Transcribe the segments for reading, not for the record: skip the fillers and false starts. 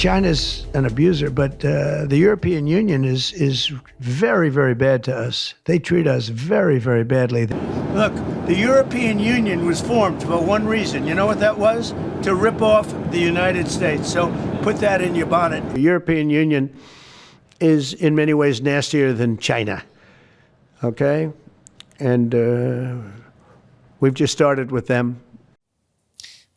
China's an abuser, but the European Union is very, very bad to us. They treat us very, very badly. Look, the European Union was formed for one reason. You know what that was? To rip off the United States. So put that in your bonnet. The European Union is in many ways nastier than China. Okay? And we've just started with them.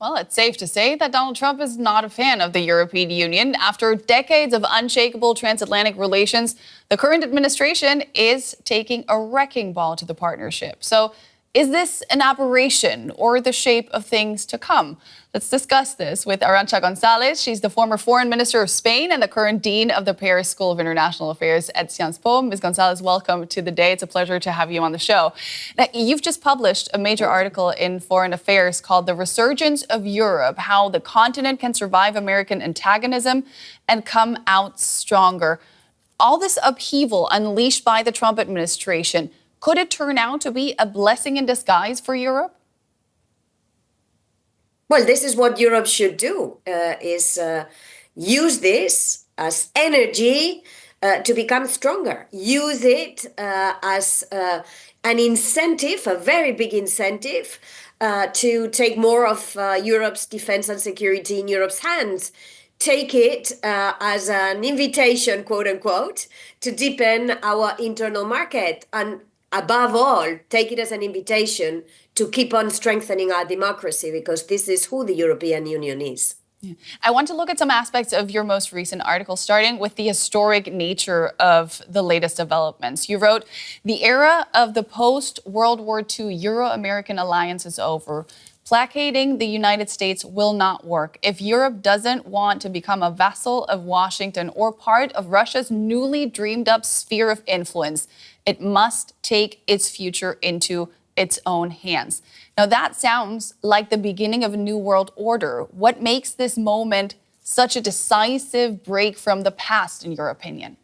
Well, it's safe to say that Donald Trump is not a fan of the European Union. After decades of unshakable transatlantic relations, the current administration is taking a wrecking ball to the partnership. So is this an aberration or the shape of things to come? Let's discuss this with Arancha González. She's the former foreign minister of Spain and the current dean of the Paris School of International Affairs at Sciences Po. Ms. González, welcome to the day. It's a pleasure to have you on the show. Now, you've just published a major article in Foreign Affairs called The Resurgence of Europe, How the Continent Can Survive American Antagonism and Come Out Stronger. All this upheaval unleashed by the Trump administration, could it turn out to be a blessing in disguise for Europe? Well, this is what Europe should do, is use this as energy to become stronger. Use it as an incentive, a very big incentive, to take more of Europe's defense and security in Europe's hands. Take it as an invitation, quote unquote, to deepen our internal market. And above all, take it as an invitation to keep on strengthening our democracy, because this is who the European Union is. Yeah. I want to look at some aspects of your most recent article, starting with the historic nature of the latest developments. You wrote, the era of the post-World War II Euro-American alliance is over. Placating the United States will not work. If Europe doesn't want to become a vassal of Washington or part of Russia's newly dreamed up sphere of influence, it must take its future into its own hands. Now, that sounds like the beginning of a new world order. What makes this moment such a decisive break from the past, in your opinion?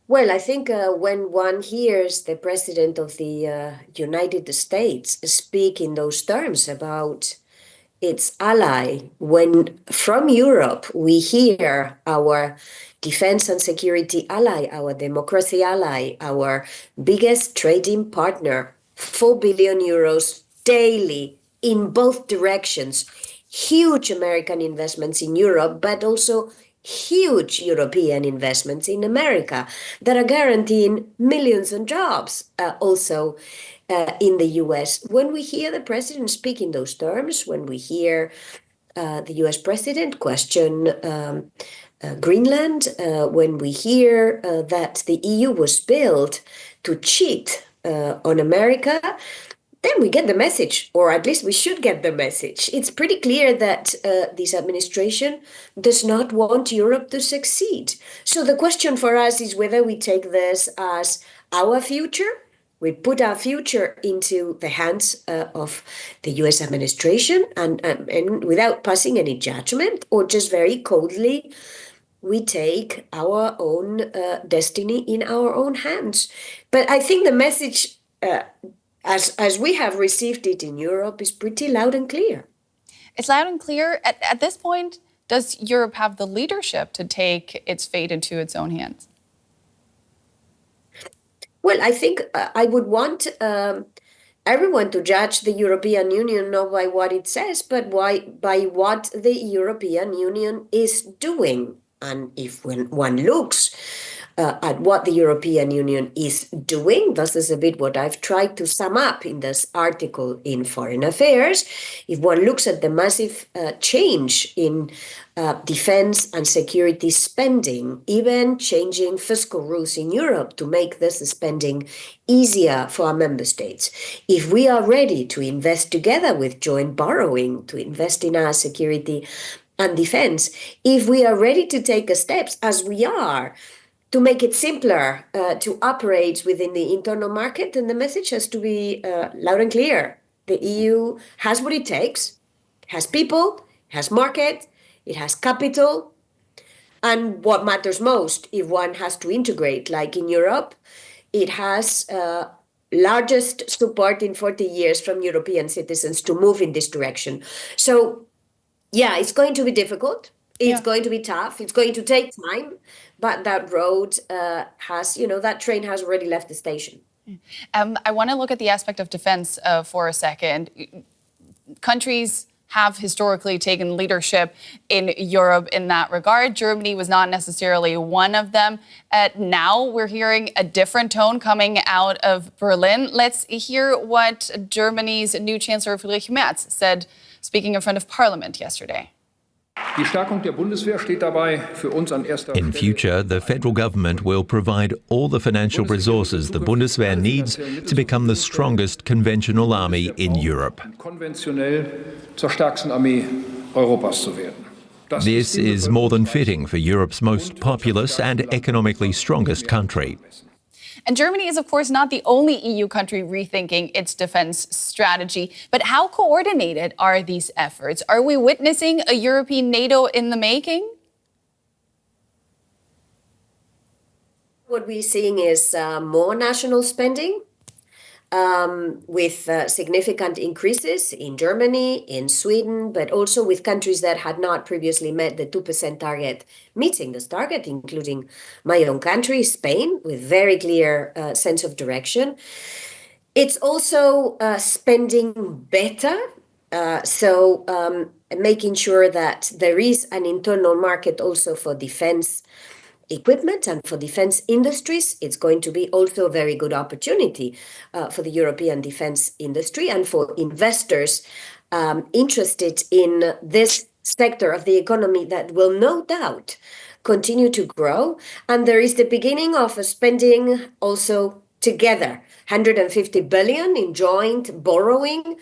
Well, I think when one hears the president of the United States speak in those terms about its ally, when from Europe we hear our defense and security ally, our democracy ally, our biggest trading partner, 4 billion euros daily in both directions, huge American investments in Europe, but also huge European investments in America that are guaranteeing millions of jobs also in the US. When we hear the president speak in those terms, when we hear the US president question Greenland, when we hear that the EU was built to cheat on America, then we get the message, or at least we should get the message. It's pretty clear that this administration does not want Europe to succeed. So the question for us is whether we take this as our future. We put our future into the hands of the US administration and without passing any judgment, or just very coldly, we take our own destiny in our own hands. But I think the message, as we have received it in Europe, is pretty loud and clear. It's loud and clear. At this point, does Europe have the leadership to take its fate into its own hands? Well, I think I would want everyone to judge the European Union not by what it says, but by what the European Union is doing. And if one looks at what the European Union is doing, this is a bit what I've tried to sum up in this article in Foreign Affairs. If one looks at the massive change in defense and security spending, even changing fiscal rules in Europe to make this spending easier for our member states, if we are ready to invest together with joint borrowing, to invest in our security and defense, if we are ready to take steps, as we are, to make it simpler to operate within the internal market, then the message has to be loud and clear. The EU has what it takes, has people, has market, it has capital, and what matters most, if one has to integrate, like in Europe, it has largest support in 40 years from European citizens to move in this direction. So Yeah, it's going to be difficult. It's Yeah. going to be tough. It's going to take time, but that road has, that train has already left the station. I want to look at the aspect of defense for a second. Countries have historically taken leadership in Europe in that regard. Germany was not necessarily one of them. Now we're hearing a different tone coming out of Berlin. Let's hear what Germany's new Chancellor Friedrich Merz said, speaking in front of Parliament yesterday. Die Stärkung der Bundeswehr steht dabei für uns an erster In future, the federal government will provide all the financial resources the Bundeswehr needs to become the strongest conventional army in Europe. konventionell zur stärksten Armee Europas zu werden. This is more than fitting for Europe's most populous and economically strongest country. And Germany is, of course, not the only EU country rethinking its defense strategy. But how coordinated are these efforts? Are we witnessing a European NATO in the making? What we're seeing is more national spending with significant increases in Germany, in Sweden, but also with countries that had not previously met the 2% target, meeting this target, including my own country, Spain, with very clear sense of direction. It's also spending better, making sure that there is an internal market also for defense equipment and for defense industries. It's going to be also a very good opportunity for the European defense industry and for investors interested in this sector of the economy that will no doubt continue to grow. And there is the beginning of a spending also together, 150 billion in joint borrowing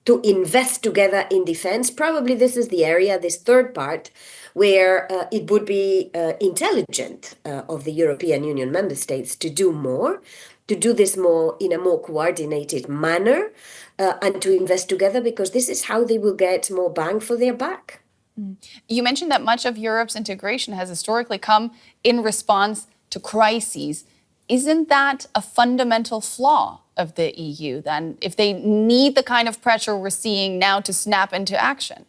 to invest together in defense. Probably this is the area, this third part, where it would be intelligent of the European Union member states to do more, to do this more in a more coordinated manner, and to invest together, because this is how they will get more bang for their buck. You mentioned that much of Europe's integration has historically come in response to crises. Isn't that a fundamental flaw of the EU, then, if they need the kind of pressure we're seeing now to snap into action?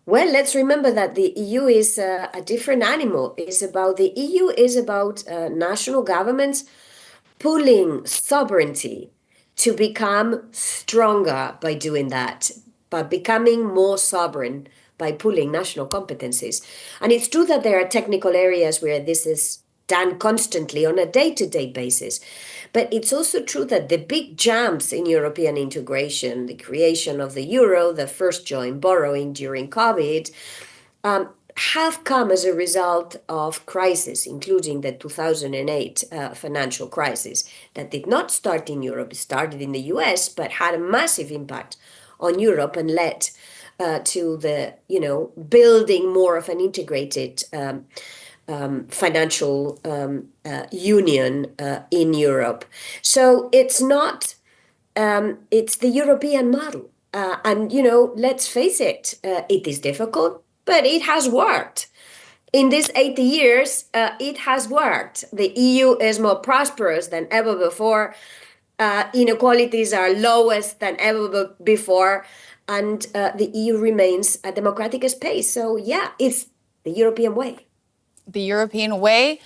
Well, let's remember that the EU is a different animal. The EU is about national governments pulling sovereignty to become stronger by doing that, by becoming more sovereign by pulling national competencies. And it's true that there are technical areas where this is done constantly on a day-to-day basis. But it's also true that the big jumps in European integration, the creation of the euro, the first joint borrowing during COVID, have come as a result of crisis, including the 2008 financial crisis that did not start in Europe. It started in the US, but had a massive impact on Europe and led to the, building more of an integrated financial union in Europe. So it's not, it's the European model. And, let's face it, it is difficult, but it has worked. In these 80 years, it has worked. The EU is more prosperous than ever before. Inequalities are lowest than ever before. And the EU remains a democratic space. So, yeah, it's the European way. The European way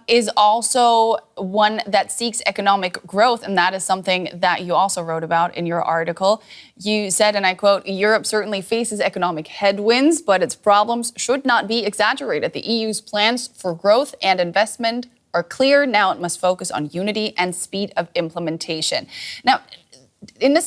is also one that seeks economic growth, and that is something that you also wrote about in your article. You said, and I quote, "Europe certainly faces economic headwinds, but its problems should not be exaggerated. The EU's plans for growth and investment are clear. Now it must focus on unity and speed of implementation." Now, in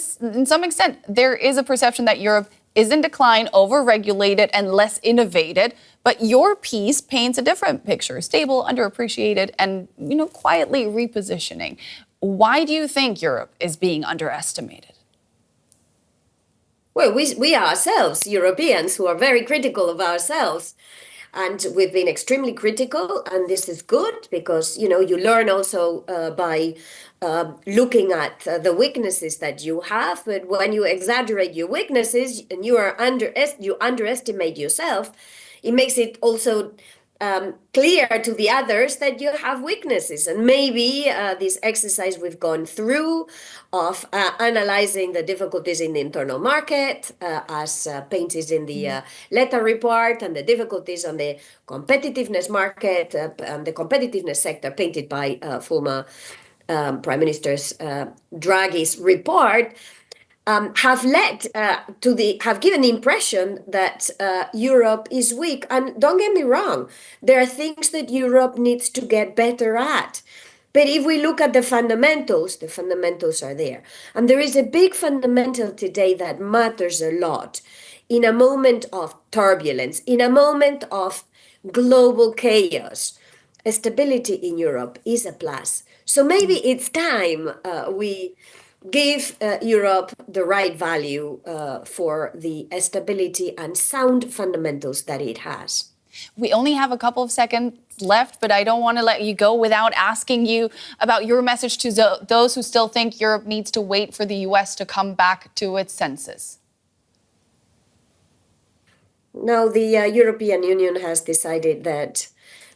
some extent, there is a perception that Europe is in decline, overregulated, and less innovated. But your piece paints a different picture: stable, underappreciated, and quietly repositioning. Why do you think Europe is being underestimated? Well, we ourselves, Europeans, who are very critical of ourselves, and we've been extremely critical, and this is good because you learn also by looking at the weaknesses that you have. But when you exaggerate your weaknesses and you underestimate yourself, it makes it also clear to the others that you have weaknesses. And maybe this exercise we've gone through of analyzing the difficulties in the internal market, as painted in the letter report, and the difficulties on the competitiveness market and the competitiveness sector painted by former Prime Minister Draghi's report, have led have given the impression that Europe is weak. And don't get me wrong, there are things that Europe needs to get better at. But if we look at the fundamentals are there. And there is a big fundamental today that matters a lot in a moment of turbulence, in a moment of global chaos. Stability in Europe is a plus. So maybe it's time we give Europe the right value for the stability and sound fundamentals that it has. We only have a couple of seconds left, but I don't want to let you go without asking you about your message to those who still think Europe needs to wait for the US to come back to its senses. No, the European Union has decided that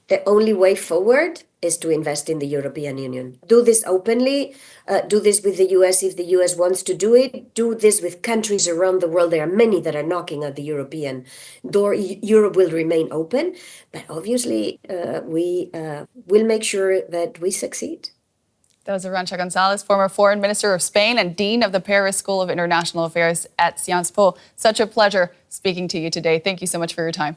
the only way forward is to invest in the European Union. Do this openly, do this with the US if the US wants to do it, do this with countries around the world. There are many that are knocking at the European door. Europe will remain open, but obviously we will make sure that we succeed. That was Arancha González, former Foreign Minister of Spain and Dean of the Paris School of International Affairs at Sciences Po. Such a pleasure speaking to you today. Thank you so much for your time.